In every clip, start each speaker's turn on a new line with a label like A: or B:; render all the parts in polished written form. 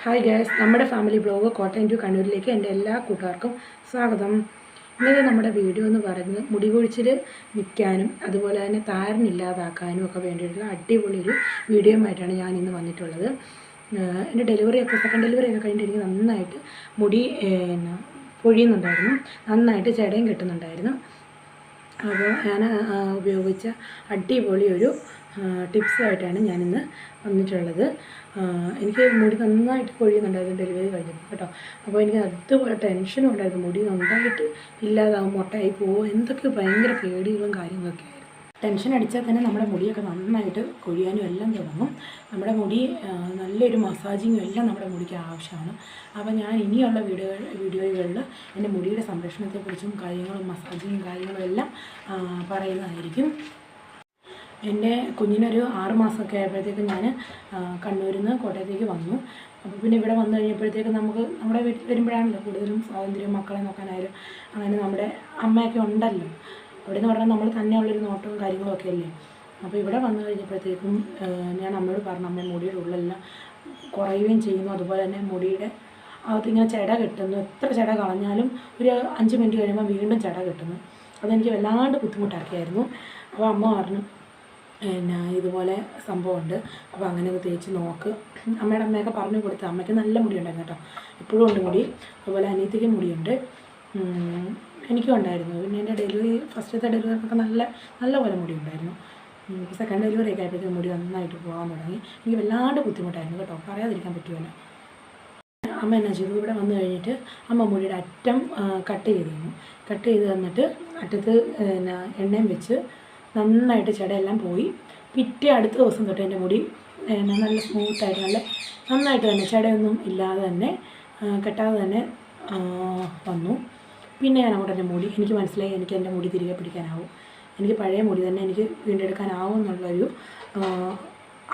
A: Hi guys, നമ്മുടെ family blog Kottayam to കണ്ണൂരിലേക്ക് എൻ്റെ എല്ലാ കൂട്ടുകാർക്കും സ്വാഗതം. ഇന്നലെ നമ്മുടെ വീഡിയോ എന്ന് പറയുന്നത് മുടി കൊഴിച്ചിൽ നിൽക്കാനും അതുപോലെ തന്നെ താരനില്ലാതാക്കാനും ഒക്കെ വേണ്ടിയിട്ടുള്ള അടിപൊളി ഒരു വീഡിയോയുമായിട്ടാണ് ഞാൻ ഇന്ന് വന്നിട്ടുള്ളത്. എൻ്റെ സെക്കൻഡ് ഡെലിവറി ഒക്കെ കഴിഞ്ഞിട്ട് എനിക്ക് നന്നായിട്ട് മുടി പൊഴിയുന്നുണ്ടായിരുന്നു, നന്നായിട്ട് ജടയും കെട്ടുന്നുണ്ടായിരുന്നു. അപ്പോൾ ഞാൻ ഉപയോഗിച്ച അടിപൊളി ഒരു ടിപ്സുമായിട്ടാണ് ഞാനിന്ന് വന്നിട്ടുള്ളത്. എനിക്ക് മുടി നന്നായിട്ട് പൊഴിയുന്നുണ്ടായിരുന്നു ഡെലിവറി കഴിഞ്ഞപ്പോൾ കേട്ടോ. അപ്പോൾ എനിക്ക് അതുപോലെ ടെൻഷനും ഉണ്ടായിരുന്നു, മുടി നന്നായിട്ട് ഇല്ലാതാവും, മൊട്ടയായി പോവും, എന്തൊക്കെ ഭയങ്കര പേടികളും കാര്യങ്ങളൊക്കെ ആയിരുന്നു. ടെൻഷൻ അടിച്ചാൽ തന്നെ നമ്മുടെ മുടിയൊക്കെ നന്നായിട്ട് കൊഴിയാനും എല്ലാം തുടങ്ങും. നമ്മുടെ മുടി നല്ലൊരു മസാജിങ്ങും എല്ലാം നമ്മുടെ മുടിക്ക് ആവശ്യമാണ്. അപ്പോൾ ഞാൻ ഇനിയുള്ള വീഡിയോകളിൽ എൻ്റെ മുടിയുടെ സംരക്ഷണത്തെക്കുറിച്ചും കാര്യങ്ങളും മസാജിങ്ങും കാര്യങ്ങളും എല്ലാം പറയുന്നതായിരിക്കും. എൻ്റെ കുഞ്ഞിനൊരു 6 മാസമൊക്കെ ആയപ്പോഴത്തേക്ക് ഞാൻ കണ്ണൂരിൽ നിന്ന് കോട്ടയത്തേക്ക് വന്നു. അപ്പോൾ പിന്നെ ഇവിടെ വന്നു കഴിഞ്ഞപ്പോഴത്തേക്ക് നമ്മുടെ വീട്ടിൽ വരുമ്പോഴാണല്ലോ കൂടുതലും സ്വാതന്ത്ര്യം, മക്കളെ നോക്കാനായാലും അങ്ങനെ നമ്മുടെ അമ്മയൊക്കെ ഉണ്ടല്ലോ. അവിടെ നിന്ന് പറഞ്ഞാൽ നമ്മൾ തന്നെയുള്ളൊരു നോട്ടവും കാര്യങ്ങളും ഒക്കെ അല്ലേ. അപ്പോൾ ഇവിടെ വന്നു കഴിഞ്ഞപ്പോഴത്തേക്കും ഞാൻ അമ്മയോട് പറഞ്ഞു, അമ്മ മുടിയുടെ ഉള്ളെല്ലാം കുറയുകയും ചെയ്യുന്നു, അതുപോലെ തന്നെ മുടിയുടെ അകത്തിങ്ങനെ ചെട കെട്ടുന്നു, എത്ര ചെട കളഞ്ഞാലും ഒരു 5 മിനിറ്റ് കഴിയുമ്പോൾ വീണ്ടും ചെട കെട്ടുന്നു. അതെനിക്ക് വല്ലാണ്ട് ബുദ്ധിമുട്ടാക്കിയായിരുന്നു. അപ്പോൾ അമ്മ പറഞ്ഞു, ഇതുപോലെ സംഭവമുണ്ട്, അപ്പോൾ അങ്ങനെ ഒന്ന് തേച്ച് നോക്ക്. അമ്മയുടെ അമ്മയൊക്കെ പറഞ്ഞു കൊടുത്ത്. അമ്മയ്ക്ക് നല്ല മുടി ഉണ്ടായിരുന്നു കേട്ടോ, ഇപ്പോഴും ഉണ്ട് മുടി. അതുപോലെ അനിയത്തിക്ക് മുടിയുണ്ട്, എനിക്കും ഉണ്ടായിരുന്നു. പിന്നെ എൻ്റെ ഫസ്റ്റത്തെ ഡെലിവറിക്കൊക്കെ നല്ല പോലെ മുടി ഉണ്ടായിരുന്നു. സെക്കൻഡ് ഡെലിവറി ഒക്കെ ആയപ്പോഴത്തേക്കും മുടി നന്നായിട്ട് പോകാൻ തുടങ്ങി. എനിക്ക് വല്ലാണ്ട് ബുദ്ധിമുട്ടായിരുന്നു കേട്ടോ, പറയാതിരിക്കാൻ പറ്റുമല്ലോ. അമ്മ എന്നാ ചെയ്തു, ഇവിടെ വന്നു കഴിഞ്ഞിട്ട് അമ്മ മുടിയുടെ അറ്റം കട്ട് ചെയ്ത് തന്നിട്ട് അറ്റത്ത് എണ്ണയും വെച്ച് നന്നായിട്ട് ചെടയെല്ലാം പോയി. അടുത്ത ദിവസം തൊട്ട് എൻ്റെ മുടി നല്ല സ്മൂത്തായിട്ട് നന്നായിട്ട് തന്നെ ചെടയൊന്നും ഇല്ലാതെ തന്നെ കെട്ടാതെ തന്നെ വന്നു. പിന്നെ ഞാൻ അങ്ങോട്ട് എൻ്റെ മുടി എനിക്ക് മനസ്സിലായി, എനിക്ക് എൻ്റെ മുടി തിരികെ പിടിക്കാനാവും, എനിക്ക് പഴയ മുടി തന്നെ എനിക്ക് വീണ്ടെടുക്കാനാവും എന്നുള്ളൊരു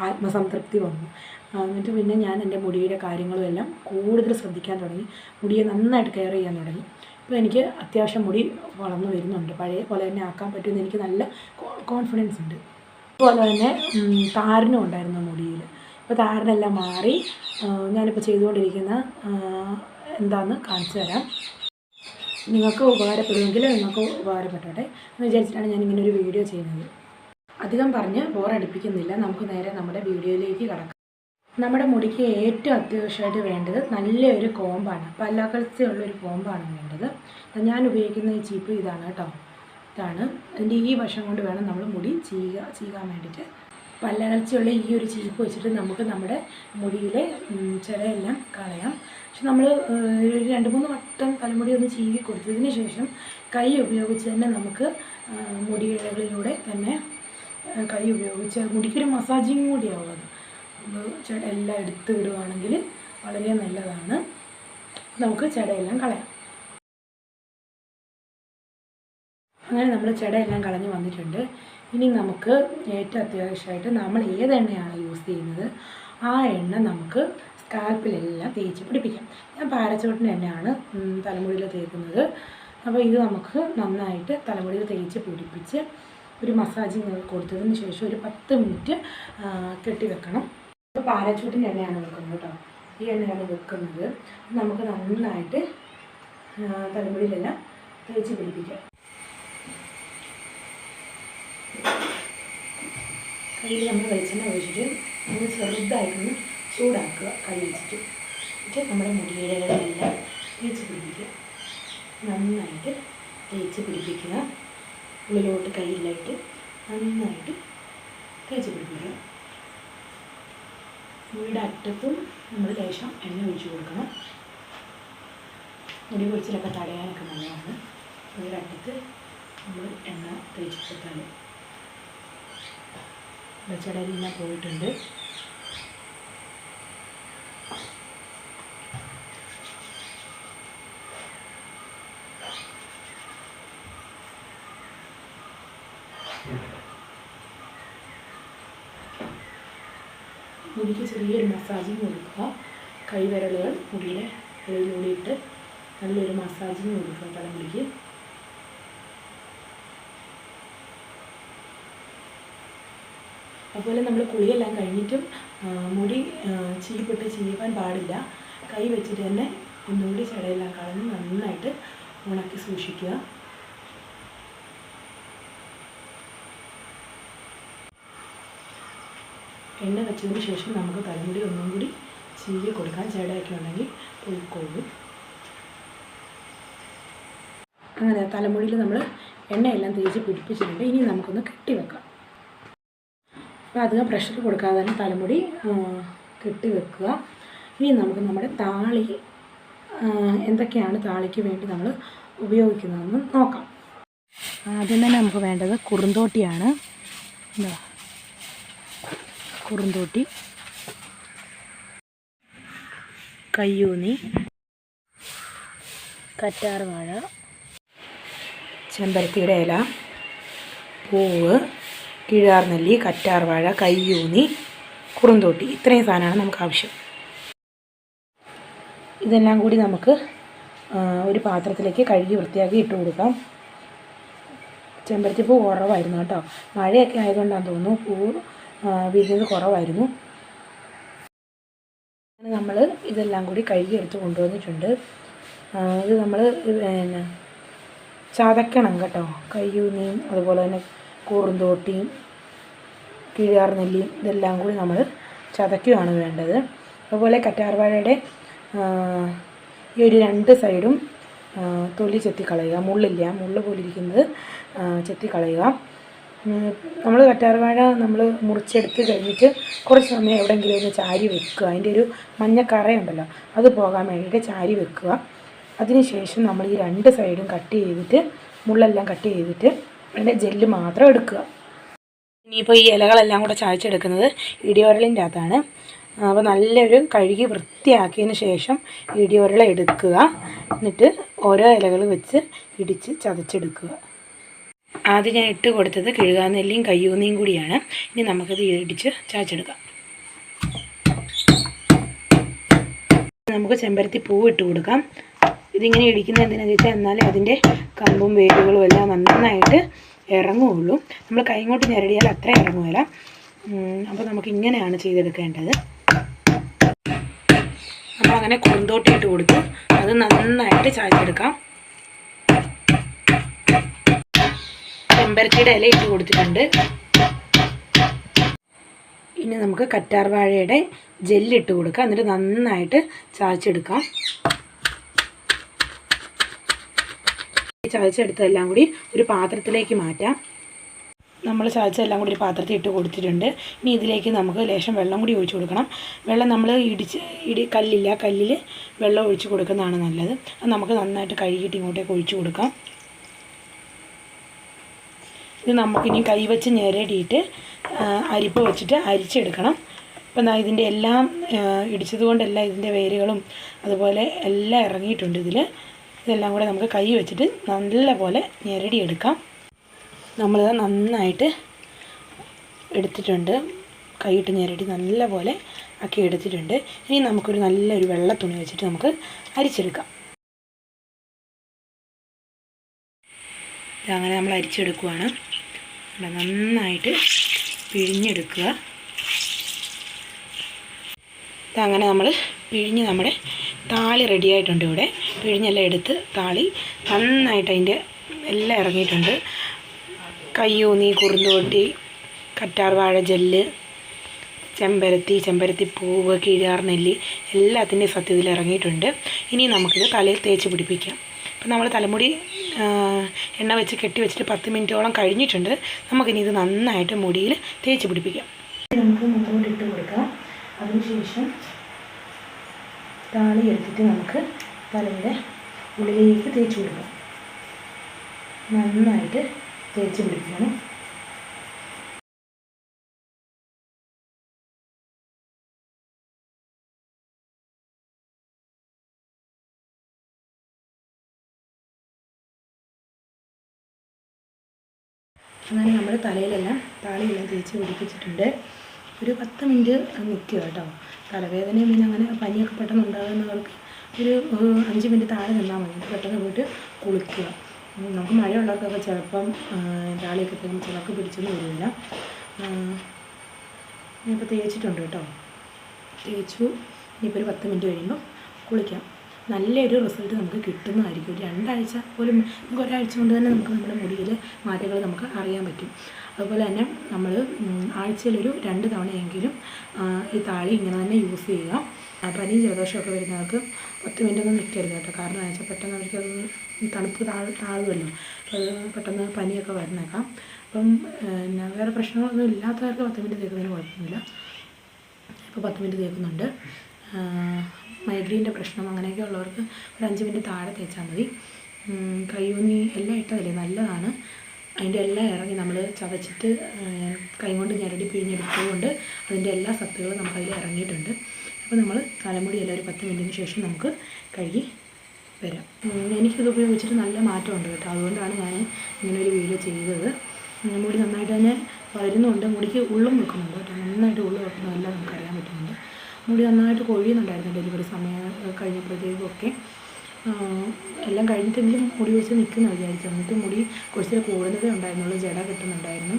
A: ആത്മസംതൃപ്തി വന്നു. എന്നിട്ട് പിന്നെ ഞാൻ എൻ്റെ മുടിയുടെ കാര്യങ്ങളും എല്ലാം കൂടുതൽ ശ്രദ്ധിക്കാൻ തുടങ്ങി, മുടിയെ നന്നായിട്ട് കെയർ ചെയ്യാൻ തുടങ്ങി. ഇപ്പോൾ എനിക്ക് അത്യാവശ്യം മുടി വളർന്നു വരുന്നുണ്ട്, പഴയ പോലെ തന്നെ ആക്കാൻ പറ്റുമെന്ന് എനിക്ക് നല്ല കോൺഫിഡൻസ് ഉണ്ട്. അതുപോലെ തന്നെ താരനും ഉണ്ടായിരുന്നു മുടിയിൽ. ഇപ്പോൾ താരനെല്ലാം മാറി. ഞാനിപ്പോൾ ചെയ്തുകൊണ്ടിരിക്കുന്ന എന്താണെന്ന് കാണിച്ചു തരാം. നിങ്ങൾക്ക് ഉപകാരപ്പെടുമെങ്കിൽ നിങ്ങൾക്ക് ഉപകാരപ്പെട്ടോട്ടെ എന്ന് വിചാരിച്ചിട്ടാണ് ഞാനിങ്ങനെ ഒരു വീഡിയോ ചെയ്യുന്നത്. അധികം പറഞ്ഞ് ബോറടിപ്പിക്കുന്നില്ല, നമുക്ക് നേരെ നമ്മുടെ വീഡിയോയിലേക്ക് കടക്കാം. നമ്മുടെ മുടിക്ക് ഏറ്റവും അത്യാവശ്യമായിട്ട് വേണ്ടത് നല്ലൊരു കോമ്പാണ്, പല്ലകൽസ്യമുള്ളൊരു കോമ്പാണ് വേണ്ടത്. ഞാൻ ഉപയോഗിക്കുന്ന ഈ ചീപ്പ് ഇതാണ് കേട്ടോ, ഇതാണ്. അതിൻ്റെ ഈ വശം കൊണ്ട് വേണം നമ്മൾ മുടി ചെയ്യാൻ വേണ്ടിയിട്ട്. പല്ലകൽസ്യമുള്ള ഈ ഒരു ചീപ്പ് വെച്ചിട്ട് നമുക്ക് നമ്മുടെ മുടിയിലെ ചെടയെല്ലാം കളയാം. പക്ഷെ നമ്മൾ 2-3 വട്ടം തലമുടി ഒന്ന് ചീവി കൊടുത്തതിന് ശേഷം കൈ ഉപയോഗിച്ച് തന്നെ നമുക്ക് മുടിയിഴകളിലൂടെ തന്നെ കൈ ഉപയോഗിച്ച് മുടിക്കൊരു മസാജിങ് കൂടിയാവും. അത് ചെടയെല്ലാം എടുത്ത് വിടുവാണെങ്കിൽ വളരെ നല്ലതാണ്. നമുക്ക് ചെടയെല്ലാം കളയാം. അങ്ങനെ നമ്മൾ ചെടയെല്ലാം കളഞ്ഞ് വന്നിട്ടുണ്ട്. ഇനി നമുക്ക് ഏറ്റവും അത്യാവശ്യമായിട്ട് നമ്മൾ ഏത് എണ്ണയാണ് യൂസ് ചെയ്യുന്നത് ആ എണ്ണ നമുക്ക് സ്കാൽപ്പിലെല്ലാം തേച്ച് പിടിപ്പിക്കാം. ഞാൻ പാരച്ചൂട്ടിൻ്റെ എണ്ണയാണ് തലമുടിയിൽ തേക്കുന്നത്. അപ്പോൾ ഇത് നമുക്ക് നന്നായിട്ട് തലമുടിയിൽ തേച്ച് പിടിപ്പിച്ച് ഒരു മസാജിങ് കൊടുത്തതിന് ശേഷം ഒരു 10 മിനിറ്റ് കെട്ടി വെക്കണം. ഇപ്പോൾ പാരച്ചൂട്ടിൻ്റെ എണ്ണയാണ് വെക്കുന്നത് കേട്ടോ, ഈ എണ്ണയാണ് വെക്കുന്നത്. നമുക്ക് നന്നായിട്ട് തലമുടിയിലെല്ലാം തേച്ച് പിടിപ്പിക്കാം. കയ്യിൽ നമ്മൾ വെളിച്ചെണ്ണ ഒഴിച്ചിട്ട് നമ്മൾ ചെറുതായിട്ടൊന്ന് ചൂടാക്കുക, കൈ വെച്ചിട്ട്. എന്നിട്ട് നമ്മുടെ മുടിയിഴകളെല്ലാം തേച്ച് പിടിപ്പിക്കുക, നന്നായിട്ട് തേച്ച് പിടിപ്പിക്കുക. ഉള്ളിലോട്ട് കയ്യിലായിട്ട് നന്നായിട്ട് തേച്ച് പിടിപ്പിക്കുക. മുടിയുടെ അറ്റത്തും നമ്മൾ ലേശം എണ്ണ ഒഴിച്ച് കൊടുക്കണം. മുടി പൊഴിച്ചിലൊക്കെ തടയാനൊക്കെ നല്ലതാണ്. മുടിയുടെ അറ്റത്ത് നമ്മൾ എണ്ണ തേച്ച് കൊടുത്താൽ ചെടയെല്ലാം പോയിട്ടുണ്ട്. മുടിക്ക് ചെറിയൊരു മസാജിങ് കൊടുക്കുക. കൈവിരലുകൾ മുടിയുടെ ഇടയിലൂടിയിട്ട് നല്ലൊരു മസാജിങ് കൊടുക്കുക തലമുടിക്ക്. അതുപോലെ നമ്മൾ കുളിയെല്ലാം കഴിഞ്ഞിട്ടും മുടി ചീവാൻ പാടില്ല. കൈ വെച്ചിട്ട് തന്നെ ഒന്നുകൂടി ചടയെല്ലാം കളഞ്ഞ് നന്നായിട്ട് ഉണക്കി സൂക്ഷിക്കുക. എണ്ണ വെച്ചതിന് ശേഷം നമുക്ക് തലമുടി ഒന്നും കൂടി ചീവി കൊടുക്കാം. ജടയൊക്കെ ഉണ്ടെങ്കിൽ പൊയ്ക്കോളും. അങ്ങനെ തലമുടിയിൽ നമ്മൾ എണ്ണയെല്ലാം തേച്ച് പിടിപ്പിച്ചിട്ടുണ്ട്. ഇനി നമുക്കൊന്ന് കെട്ടിവെക്കാം. അപ്പോൾ അധികം പ്രഷർ കൊടുക്കാതെ തന്നെ തലമുടി കെട്ടിവെക്കുക. ഇനി നമുക്ക് നമ്മുടെ താളി എന്തൊക്കെയാണ് താളിക്ക് വേണ്ടി നമ്മൾ ഉപയോഗിക്കുന്നതെന്ന് നോക്കാം. ആദ്യം തന്നെ നമുക്ക് വേണ്ടത് കുറുന്തോട്ടിയാണ്. കുറുന്തോട്ടി, കയ്യൂന്നി, കറ്റാർവാഴ, ചെമ്പരത്തിയുടെ ഇല, പൂവ്, കിഴാർനെല്ലി, കറ്റാർവാഴ, കയ്യൂന്നി, കുറുന്തോട്ടി, ഇത്രയും സാധനമാണ് നമുക്ക് ആവശ്യം. ഇതെല്ലാം കൂടി നമുക്ക് ഒരു പാത്രത്തിലേക്ക് കഴുകി വൃത്തിയാക്കി ഇട്ട് കൊടുക്കാം. ചെമ്പരത്തി പൂ കുറവായിരുന്നു കേട്ടോ. മഴയൊക്കെ ആയതുകൊണ്ടാണെന്ന് തോന്നുന്നു പൂ വിരിഞ്ഞത് കുറവായിരുന്നു. നമ്മൾ ഇതെല്ലാം കൂടി കഴുകി എടുത്ത് കൊണ്ടുവന്നിട്ടുണ്ട്. ഇത് നമ്മൾ ചതക്കണം കേട്ടോ. കയ്യൂന്നിയും അതുപോലെ തന്നെ കുറുന്തോട്ടിയും കിഴാർനെല്ലിയും ഇതെല്ലാം കൂടി നമ്മൾ ചതയ്ക്കുകയാണ് വേണ്ടത്. അതുപോലെ കറ്റാർവാഴയുടെ ഈ ഒരു 2 സൈഡും തൊലി ചെത്തിക്കളയുക. മുള്ള് പോലിരിക്കുന്നത് ചെത്തിക്കളയുക. നമ്മൾ കറ്റാർവാഴ നമ്മൾ മുറിച്ചെടുത്ത് കഴിഞ്ഞിട്ട് കുറച്ച് സമയം എവിടെയെങ്കിലും ഒന്ന് ചാരി വെക്കുക. അതിൻ്റെ ഒരു മഞ്ഞക്കറയുണ്ടല്ലോ അത് പോകാൻ വേണ്ടിയിട്ട് ചാരി വെക്കുക. അതിനുശേഷം നമ്മൾ ഈ 2 സൈഡും കട്ട് ചെയ്തിട്ട് മുള്ളെല്ലാം കട്ട് ചെയ്തിട്ട് അതിൻ്റെ ജെല്ല് മാത്രം എടുക്കുക. ഇനിയിപ്പോൾ ഈ ഇലകളെല്ലാം കൂടെ ചായച്ചെടുക്കുന്നത് ഇടിയോരലിൻ്റെ അകത്താണ്. അപ്പോൾ നല്ലൊരു കഴുകി വൃത്തിയാക്കിയതിന് ശേഷം ഇടിയോരൽ എടുക്കുക. എന്നിട്ട് ഓരോ ഇലകൾ വെച്ച് ഇടിച്ച് ചതച്ചെടുക്കുക. ആദ്യം ഞാൻ ഇട്ട് കൊടുത്തത് കിഴുകാനെല്ലിയും കയ്യൂന്നിയും കൂടിയാണ്. ഇനി നമുക്കത് ഇടിച്ച് ചാച്ചെടുക്കാം. നമുക്ക് ചെമ്പരത്തി പൂവ് ഇട്ട് കൊടുക്കാം. ഇതിങ്ങനെ ഇടിക്കുന്നത് എന്തിനാണെന്ന് വെച്ചാൽ എന്നാലേ അതിൻ്റെ കമ്പും വേരുകളും എല്ലാം നന്നായിട്ട് ഇറങ്ങുകയുള്ളൂ. നമ്മൾ കൈ കൊണ്ട് ഞെരടിയാൽ അത്ര ഇറങ്ങുകയില്ല. അപ്പോൾ നമുക്ക് ഇങ്ങനെയാണ് ചെയ്തെടുക്കേണ്ടത്. നമ്മളങ്ങനെ കുറുന്തോട്ടി ഇട്ട് കൊടുത്തു. അത് നന്നായിട്ട് ചായച്ചെടുക്കാം. ചെമ്പരത്തിയുടെ ഇല ഇട്ട് കൊടുത്തിട്ടുണ്ട്. ഇനി നമുക്ക് കറ്റാർവാഴയുടെ ജെല്ലിട്ട് കൊടുക്കാം. എന്നിട്ട് നന്നായിട്ട് ചായച്ചെടുക്കാം. ചായച്ചെടുത്തതെല്ലാം കൂടി ഒരു പാത്രത്തിലേക്ക് മാറ്റാം. നമ്മൾ ചായച്ചെല്ലാം കൂടി ഒരു പാത്രത്തിൽ ഇട്ട് കൊടുത്തിട്ടുണ്ട്. ഇനി ഇതിലേക്ക് നമുക്ക് ലേശം വെള്ളം കൂടി ഒഴിച്ച് കൊടുക്കണം. വെള്ളം നമ്മൾ കല്ലിൽ വെള്ളം ഒഴിച്ച് കൊടുക്കുന്നതാണ് നല്ലത്. അത് നമുക്ക് നന്നായിട്ട് കഴുകിയിട്ട് ഇങ്ങോട്ടേക്ക് ഒഴിച്ച് കൊടുക്കാം. ഇത് നമുക്കിനി കൈ വെച്ച് ഞെരടിയിട്ട് അരിപ്പ് വെച്ചിട്ട് അരിച്ചെടുക്കണം. അപ്പം ഇതിൻ്റെ എല്ലാം ഇടിച്ചത് കൊണ്ടെല്ലാം ഇതിൻ്റെ വേരുകളും അതുപോലെ എല്ലാം ഇറങ്ങിയിട്ടുണ്ട് ഇതിൽ. ഇതെല്ലാം കൂടെ നമുക്ക് കൈ വെച്ചിട്ട് നല്ലപോലെ ഞെരടിയെടുക്കാം. നമ്മളിത് നന്നായിട്ട് എടുത്തിട്ടുണ്ട്. കൈയിട്ട് ഞെരടി നല്ലപോലെ ആക്കി എടുത്തിട്ടുണ്ട്. ഇനി നമുക്കൊരു നല്ലൊരു വെള്ള തുണി വെച്ചിട്ട് നമുക്ക് അരിച്ചെടുക്കാം. അങ്ങനെ നമ്മൾ അരിച്ചെടുക്കുകയാണ്. നന്നായിട്ട് പിഴിഞ്ഞെടുക്കുക. അങ്ങനെ നമ്മൾ പിഴിഞ്ഞ് നമ്മുടെ താളി റെഡിയായിട്ടുണ്ട്. ഇവിടെ പിഴിഞ്ഞെല്ലാം എടുത്ത് താളി നന്നായിട്ട് അതിൻ്റെ എല്ലാം ഇറങ്ങിയിട്ടുണ്ട്. കയ്യൂന്നി, കുറുന്തോട്ടി, കറ്റാർവാഴ ജെല്ല്, ചെമ്പരത്തി പൂവ്, കിഴാർനെല്ലി എല്ലാത്തിൻ്റെയും സത്യത്തിൽ ഇറങ്ങിയിട്ടുണ്ട്. ഇനി നമുക്കിത് തലയിൽ തേച്ച് പിടിപ്പിക്കാം. അപ്പം നമ്മൾ തലമുടി എണ്ണ വെച്ച് കെട്ടി വെച്ചിട്ട് 10 മിനിറ്റോളം കഴിഞ്ഞിട്ടുണ്ട്. നമുക്കിനി ഇത് നന്നായിട്ട് മുടിയിൽ തേച്ച് പിടിപ്പിക്കാം. നമുക്ക് മുമ്പോട്ട് ഇട്ട് കൊടുക്കാം. അതിനുശേഷം താളി എടുത്തിട്ട് നമുക്ക് തലയുടെ ഉള്ളിലേക്ക് തേച്ച് കൊടുക്കാം. നന്നായിട്ട് തേച്ച് പിടിക്കണം. അങ്ങനെ നമ്മൾ തലയിലെല്ലാം താളിയെല്ലാം തേച്ച് പിടിപ്പിച്ചിട്ടുണ്ട്. ഒരു 10 മിനിറ്റ് നിൽക്കുക കേട്ടോ. തലവേദനയും പിന്നെ അങ്ങനെ പനിയൊക്കെ പെട്ടെന്ന് ഉണ്ടാകുന്നവർക്ക് ഒരു 5 മിനിറ്റ് താഴെ നിന്നാൽ മതി. പെട്ടെന്ന് പോയിട്ട് കുളിക്കുക. നമുക്ക് മഴയുള്ളവർക്കൊക്കെ ചിലപ്പം താളിയൊക്കെ തേക്കുമ്പോൾ ചിലർക്ക് പിടിച്ചൊന്നും വരില്ല. ഞാനിപ്പോൾ തേച്ചിട്ടുണ്ട് കേട്ടോ. തേച്ചു. ഇനിയിപ്പോൾ ഒരു 10 മിനിറ്റ് കഴിയുമ്പോൾ കുളിക്കാം. നല്ലൊരു റിസൾട്ട് നമുക്ക് കിട്ടുന്നതായിരിക്കും. ഒരു 2 ആഴ്ച പോലും, നമുക്ക് ഒരാഴ്ച കൊണ്ട് തന്നെ നമുക്ക് നമ്മുടെ മുടിയിൽ മാറ്റങ്ങൾ നമുക്ക് അറിയാൻ പറ്റും. അതുപോലെ തന്നെ നമ്മൾ ആഴ്ചയിലൊരു 2 തവണയെങ്കിലും ഈ താളി ഇങ്ങനെ തന്നെ യൂസ് ചെയ്യുക. പനിയും ജലദോഷമൊക്കെ വരുന്നവർക്ക് 10 മിനിറ്റൊന്നും നിൽക്കരുത് കേട്ടോ. കാരണം എന്ന് വെച്ചാൽ പെട്ടെന്ന് അവർക്കത് തണുപ്പ് താഴുമല്ലോ, അപ്പോൾ അത് പെട്ടെന്ന് പനിയൊക്കെ വരുന്നേക്കാം. അപ്പം വേറെ പ്രശ്നങ്ങളൊന്നും ഇല്ലാത്തവർക്ക് 10 മിനിറ്റ് തേക്കുന്നതിന് കുഴപ്പമൊന്നുമില്ല. ഇപ്പോൾ 10 മിനിറ്റ് തേക്കുന്നുണ്ട്. മൈഗ്രെയിൻ്റെ പ്രശ്നം അങ്ങനെയൊക്കെ ഉള്ളവർക്ക് ഒരു 5 മിനിറ്റ് താഴെ തേച്ചാൽ മതി. കയ്യൂന്നി എല്ലാം ഇട്ടതല്ലേ, നല്ലതാണ്. അതിൻ്റെ എല്ലാം ഇറങ്ങി നമ്മൾ ചതച്ചിട്ട് കൈ കൊണ്ട് ഞെരടി പിഴിഞ്ഞെടുത്തതുകൊണ്ട് അതിൻ്റെ എല്ലാ സത്തുകളും നമുക്കതിൽ ഇറങ്ങിയിട്ടുണ്ട്. അപ്പോൾ നമ്മൾ തലമുടിയെല്ലാം ഒരു 10 മിനിറ്റിന് ശേഷം നമുക്ക് കഴുകി വരാം. എനിക്കിത് ഉപയോഗിച്ചിട്ട് നല്ല മാറ്റമുണ്ട് കേട്ടോ. അതുകൊണ്ടാണ് ഞാൻ ഇങ്ങനൊരു വീഡിയോ ചെയ്തത്. മുടി നന്നായിട്ട് തന്നെ വളരുന്നുണ്ട്, മുടിക്ക് ഉള്ളും വെക്കുന്നുണ്ട് കേട്ടോ. നന്നായിട്ട് ഉള്ളു വെക്കുന്നതെല്ലാം നമുക്കറിയാൻ പറ്റുന്നുണ്ട്. മുടി നന്നായിട്ട് കൊഴിയുന്നുണ്ടായിരുന്നു ഡെലിവറി സമയം കഴിഞ്ഞപ്പോഴത്തേക്കൊക്കെ. എല്ലാം കഴിഞ്ഞിട്ടെങ്കിലും മുടി വെച്ച് നിൽക്കുന്ന വിചാരിച്ചു. എന്നിട്ട് മുടി കുറച്ച് കൂടുന്നതേ ഉണ്ടായിരുന്നുള്ളൂ, ജട കിട്ടുന്നുണ്ടായിരുന്നു.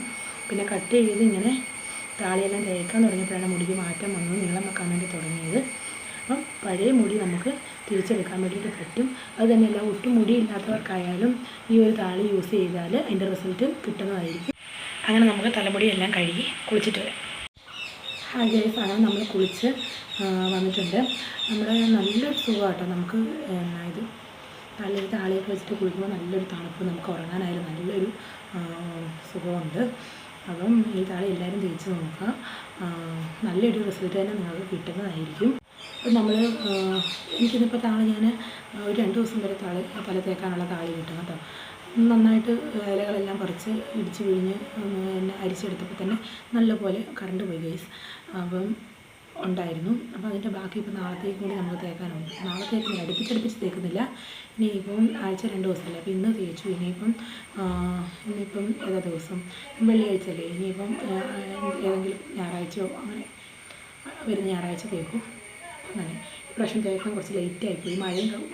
A: പിന്നെ കട്ട് ചെയ്ത് ഇങ്ങനെ താളിയെല്ലാം തേക്കാൻ തുടങ്ങിയപ്പോഴാണ് മുടിക്ക് മാറ്റം വന്നു, നീളം വെക്കാൻ വേണ്ടി തുടങ്ങിയത്. അപ്പം പഴയ മുടി നമുക്ക് തിരിച്ചെടുക്കാൻ വേണ്ടിയിട്ട് പറ്റും. അത് തന്നെയല്ല, ഒട്ടും മുടി ഇല്ലാത്തവർക്കായാലും ഈ ഒരു താളി യൂസ് ചെയ്താൽ അതിൻ്റെ റിസൾട്ട് കിട്ടുന്നതായിരിക്കും. അങ്ങനെ നമുക്ക് തലമുടിയെല്ലാം കഴുകി കുളിച്ചിട്ട് വരാം. ഹായ് ഗൈസ്, അങ്ങനെ നമ്മൾ കുളിച്ച് വന്നിട്ടുണ്ട്. നമ്മുടെ നല്ലൊരു സുഖമാട്ടോ നമുക്ക്. ഇത് താളിയൊക്കെ വെച്ചിട്ട് കുളിക്കുമ്പോൾ നല്ലൊരു തണുപ്പ്, നമുക്ക് ഉറങ്ങാനായാലും നല്ലൊരു സുഖമുണ്ട്. അപ്പം ഈ താളി എല്ലാവരും തേച്ച് നോക്കുക. നല്ലൊരു റിസൾട്ട് തന്നെ നിങ്ങൾക്ക് കിട്ടുന്നതായിരിക്കും. അപ്പം നമ്മൾ എനിക്കിതിപ്പോൾ താളി ഞാൻ ഒരു 2 ദിവസം വരെ തല തേക്കാനുള്ള താളി കിട്ടും കേട്ടോ. നന്നായിട്ട് ഇലകളെല്ലാം പറിച്ച് ഇടിച്ച് പിഴിഞ്ഞ് അരിച്ചെടുത്തപ്പോൾ തന്നെ നല്ലപോലെ കറണ്ട് പോയി ഗൈസ്. അപ്പം ഉണ്ടായിരുന്നു. അപ്പോൾ അതിൻ്റെ ബാക്കി ഇപ്പോൾ നാളത്തേക്ക് കൂടി നമുക്ക് തേക്കാനുണ്ട്. നാളെ തേക്കുന്നില്ല, അടുപ്പിച്ചടുപ്പിച്ച് തേക്കുന്നില്ല. ഇനിയിപ്പം ആഴ്ച 2 ദിവസമല്ലേ, അപ്പോൾ ഇന്ന് തേച്ചു. ഇനിയിപ്പം ഏതാ ദിവസം, വെള്ളിയാഴ്ച അല്ലേ, ഇനിയിപ്പം ഏതെങ്കിലും ഞായറാഴ്ചയോ അങ്ങനെ വരുന്ന ഞായറാഴ്ച തേക്കും. അങ്ങനെ ഇപ്രാവശ്യം തേക്കാൻ കുറച്ച് ലേറ്റായിപ്പോയി,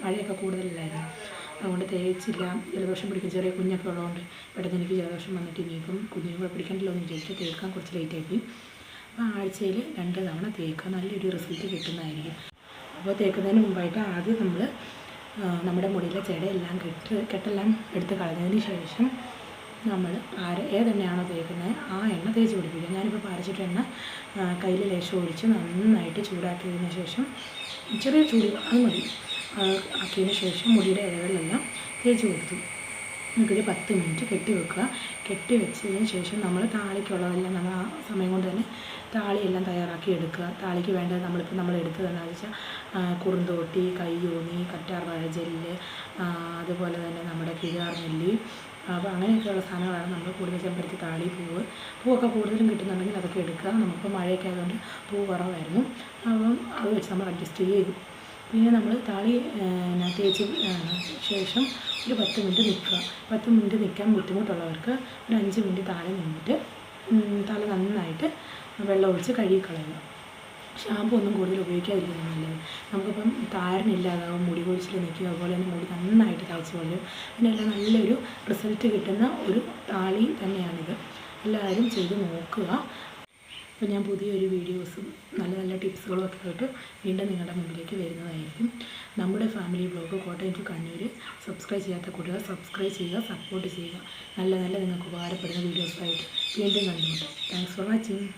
A: മഴയൊക്കെ കൂടുതലല്ലായിരുന്നു, അതുകൊണ്ട് തേച്ചില്ല. ജലദോഷം പിടിക്കും, ചെറിയ കുഞ്ഞൊക്കെ ഉള്ളതുകൊണ്ട് പെട്ടെന്ന് എനിക്ക് ജലദോഷം വന്നിട്ട് ഇനിയിപ്പം കുഞ്ഞുങ്ങളെ പിടിക്കണ്ടല്ലോ എന്ന് വിചാരിച്ചിട്ട് തേക്കാൻ കുറച്ച് ലേറ്റായിപ്പോയി. അപ്പോൾ ആഴ്ചയിൽ 2 തവണ തേക്കുക, നല്ലൊരു റിസൾട്ട് കിട്ടുന്നതായിരിക്കും. അപ്പോൾ തേക്കുന്നതിന് മുമ്പായിട്ട് ആദ്യം നമ്മൾ നമ്മുടെ മുടിയിലെ ചെടയെല്ലാം കെട്ടെല്ലാം എടുത്ത് കളഞ്ഞതിന് ശേഷം നമ്മൾ ഏതെണ്ണയാണോ തേക്കുന്നത് ആ എണ്ണ തേച്ച് പിടിപ്പിക്കുക. ഞാനിപ്പോൾ പാരച്ചിട്ട് എണ്ണ കയ്യിൽ ലേശം ഒഴിച്ച് നന്നായിട്ട് ചൂടാക്കിയതിന് ശേഷം, ചെറിയ ചൂട് അത് മതി, ആക്കിയതിന് ശേഷം മുടിയുടെ ഇഴകളിലെല്ലാം തേച്ച് കൊടുത്തു. നമുക്കൊരു 10 മിനിറ്റ് കെട്ടി വെക്കുക. കെട്ടി വെച്ചതിന് ശേഷം നമ്മൾ താളിക്കുള്ളതെല്ലാം നമ്മൾ ആ സമയം കൊണ്ട് തന്നെ താളിയെല്ലാം തയ്യാറാക്കി എടുക്കുക. താളിക്ക് വേണ്ടത് നമ്മൾ എടുത്തത് എന്താണെന്ന് വെച്ചാൽ കുറുന്തോട്ടി, കയ്യൂന്നി, കറ്റാർവാഴ ജെല്ല്, അതുപോലെ തന്നെ നമ്മുടെ കിഴാർ നെല്ലി, അപ്പോൾ അങ്ങനെയൊക്കെയുള്ള സാധനങ്ങളാണ് നമ്മൾ കൂടുതൽ. ചെമ്പരത്തി താളി, പൂവൊക്കെ കൂടുതലും കിട്ടുന്നുണ്ടെങ്കിൽ അതൊക്കെ എടുക്കുക. നമുക്കിപ്പോൾ മഴയൊക്കെ ആയതുകൊണ്ട് പൂ കുറവായിരുന്നു, അപ്പം അത് വെച്ച് നമ്മൾ അഡ്ജസ്റ്റ് ചെയ്തു. പിന്നെ നമ്മൾ താളി തേച്ച് ശേഷം ഒരു 10 മിനിറ്റ് നിൽക്കുക. 10 മിനിറ്റ് നിൽക്കാൻ ബുദ്ധിമുട്ടുള്ളവർക്ക് ഒരു 5 മിനിറ്റ് താഴെ നിന്നിട്ട് തല നന്നായിട്ട് വെള്ളം ഒഴിച്ച് കഴുകിക്കളയുക. ഷാമ്പു ഒന്നും കൂടുതൽ ഉപയോഗിക്കാതിരിക്കുന്നത് നല്ലത്. നമുക്കിപ്പം താരനില്ലാതാവും, മുടി കൊഴിച്ചിൽ നിൽക്കും, അതുപോലെ തന്നെ മുടി നന്നായിട്ട് തഴച്ച് വളരും. അതിനെല്ലാം നല്ലൊരു റിസൾട്ട് കിട്ടുന്ന ഒരു താളി തന്നെയാണിത്. എല്ലാവരും ചെയ്ത് നോക്കുക. അപ്പോൾ ഞാൻ പുതിയൊരു വീഡിയോസും നല്ല നല്ല ടിപ്സുകളും ഒക്കെ ആയിട്ട് വീണ്ടും നിങ്ങളുടെ മുമ്പിലേക്ക് വരുന്നതായിരിക്കും. നമ്മുടെ family blog Kottayam to Kannur subscribe ചെയ്യാത്ത കൂട്ടുകാർ സബ്സ്ക്രൈബ് ചെയ്യുക, സപ്പോർട്ട് ചെയ്യുക. നല്ല നിങ്ങൾക്ക് ഉപകാരപ്പെടുന്ന വീഡിയോസായിട്ട് വീണ്ടും കണ്ടുമുട്ടാം. Thanks for watching.